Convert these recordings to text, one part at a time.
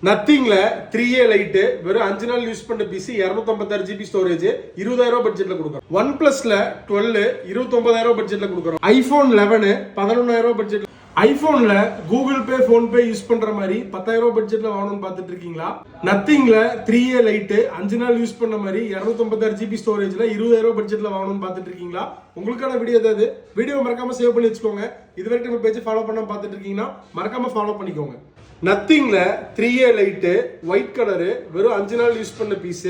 நத்திங்ல 3A light வெறும் 5 நாள் use பண்ண பிசி 256 GB ஸ்டோரேஜ் 20000 பட்ஜெட்ல கொடுக்குறோம். ஒன் பிளஸ்ல 12 29000 பட்ஜெட்ல கொடுக்குறோம். ஐபோன் 11 11000 பட்ஜெட்ல. ஐபோன்ல கூகுள் பே போன் பே யூஸ் பண்ற மாதிரி 10000 பட்ஜெட்ல வாங்கணும்னு பாத்துட்டு இருக்கீங்களா? நத்திங்ல 3A லைட் 5 நாள் யூஸ் பண்ண மாதிரி 256 GB ஸ்டோரேஜ்ல 20000 பட்ஜெட்ல வாங்கணும்னு பாத்துட்டு இருக்கீங்களா? உங்களுக்கான வீடியோ ஏதாவது வீடியோ மறக்காம சேவ் பண்ணி வச்சுக்கோங்க. இதுவரைக்கும் நம்ம பேஜ் ஃபாலோ பண்ணாம பாத்துட்டு இருக்கீங்கன்னா மறக்காம ஃபாலோ பண்ணிக்கோங்க. நத்திங்ல 3A லைட் ஒயிட் கலரு வெறும் 5 நாள் யூஸ் பண்ண piece.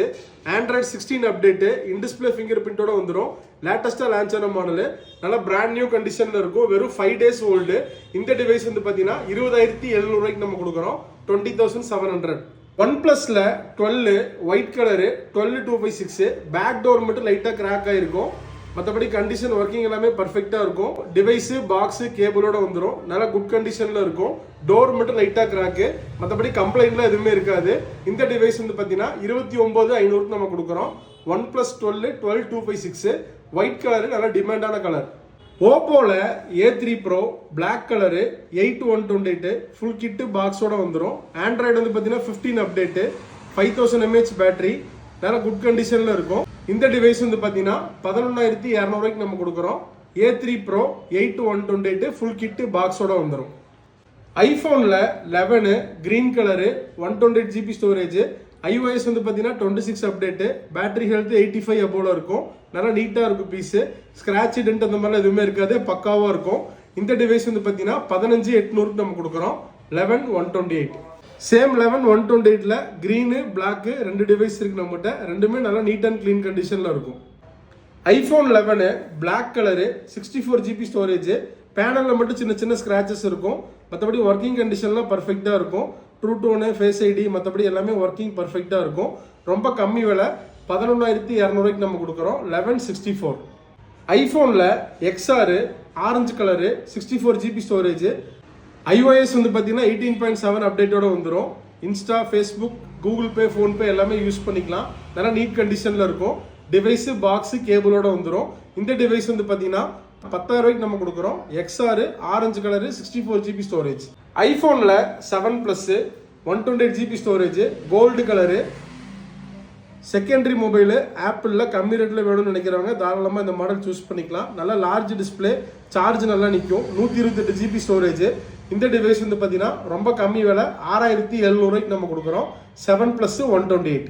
Android 16 update in display finger பிரிண்டோட வந்துடும். லேட்டஸ்டா லான்ச் ஆன மாடல், நல்ல பிராண்ட் நியூ கண்டிஷன்ல இருக்கும். வெறும் 5 days ஓல்டு. இந்த டிவைஸ் வந்து பாத்தீங்கன்னா 20700 ரூபாய்க்கு நம்ம கொடுக்குறோம். 20700. ஒன் பிளஸ்ல 12 ஒயிட் கலரு 12256 பேக் டோர் மட்டும் லைட்டா கிராக் ஆயிருக்கும். மற்றபடி கண்டிஷன் ஒர்க்கிங் எல்லாமே பர்ஃபெக்டா இருக்கும். டிவைஸ் பாக்ஸ் கேபிளோட வந்துடும். நல்ல குட் கண்டிஷன்ல இருக்கும். டோர் மட்டும் லைட்டா கிராக்கு, மற்றபடி கம்ப்ளைண்ட்லாம் எதுவுமே இருக்காது. இந்த டிவைஸ் வந்து பாத்தீங்கன்னா 29500 நம்ம கொடுக்குறோம். ஒன் பிளஸ் 12 12256 ஒயிட் கலரு, நல்ல டிமாண்டான கலர். ஓப்போல A3 Pro black colour 8128 full kit பாக்ஸோட வந்துடும். ஆண்ட்ராய்டு வந்து பாத்தீங்கன்னா 15 அப்டேட் 5000 mAh பேட்டரி, நல்ல குட் கண்டிஷன்ல இருக்கும். இந்த டிவைஸ் வந்து பாத்தீங்கன்னா 11200 ரூபாய்க்கு நம்ம கொடுக்குறோம். A3 Pro 8128 ஃபுல் கிட்டு பாக்ஸோட வந்துடும். ஐபோன்ல 11 green colour 128 GB storage. iOS வந்து பாத்தீங்கன்னா 26 அப்டேட், பேட்டரி ஹெல்த் 85 above இருக்கும். நல்லா நீட்டா இருக்கும் பீஸ். ஸ்கிராட்ச் டென்ட் அந்த மாதிரிலாம் எதுவுமே இருக்காது, பக்காவா இருக்கும். இந்த டிவைஸ் வந்து பாத்தீங்கன்னா 15800 நம்ம கொடுக்குறோம். 11128. சேம் 11128ல கிரீனு பிளாக் ரெண்டு டிவைஸ் இருக்கு நம்மகிட்ட. ரெண்டுமே நல்லா நீட் அண்ட் கிளீன் கண்டிஷன்ல இருக்கும். IPhone 11 black colour 64 GB storage. பேனல்ல மட்டும் சின்ன சின்ன ஸ்கிராச்சஸ் இருக்கும். மற்றபடி ஒர்க்கிங் கண்டிஷன்லாம் பர்ஃபெக்டா இருக்கும். ட்ரூ டோனு, ஃபேஸ் ஐடி, மற்றபடி எல்லாமே ஒர்க்கிங் பர்ஃபெக்டா இருக்கும். ரொம்ப கம்மி விலை, 11200 ரூபாய்க்கு நம்ம கொடுக்குறோம். 1164. ஐபோன்ல XR orange colour 64 GB storage. iOS வந்து பார்த்தீங்கன்னா 18.7 அப்டேட்டோட வந்துடும். Insta, Facebook, Google Pay, PhonePe எல்லாமே யூஸ் பண்ணிக்கலாம். நல்லா நீட் கண்டிஷனில் இருக்கும். டிவைஸு பாக்ஸு கேபிளோட வந்துடும். இந்த டிவைஸ் வந்து பார்த்தீங்கன்னா 10000 ரூபாய்க்கு நம்ம கொடுக்குறோம். XR orange colour 64 GB storage. ஐஃபோனில் 7 Plus 128 GB storage gold colour. Secondary mobile ஆப்பிளில் கம்மி ரேட்டில் வேணும்னு நினைக்கிறவங்க தாராளமாக இந்த மாடல் சூஸ் பண்ணிக்கலாம். நல்லா லார்ஜ் டிஸ்பிளே, சார்ஜ் நல்லா நிற்கும். 128 GB ஸ்டோரேஜ். இந்த டிவைஸ் வந்து பார்த்தீங்கன்னா ரொம்ப கம்மி விலை, 6700 ரூபாய்க்கு நம்ம கொடுக்குறோம். 7 Plus 128.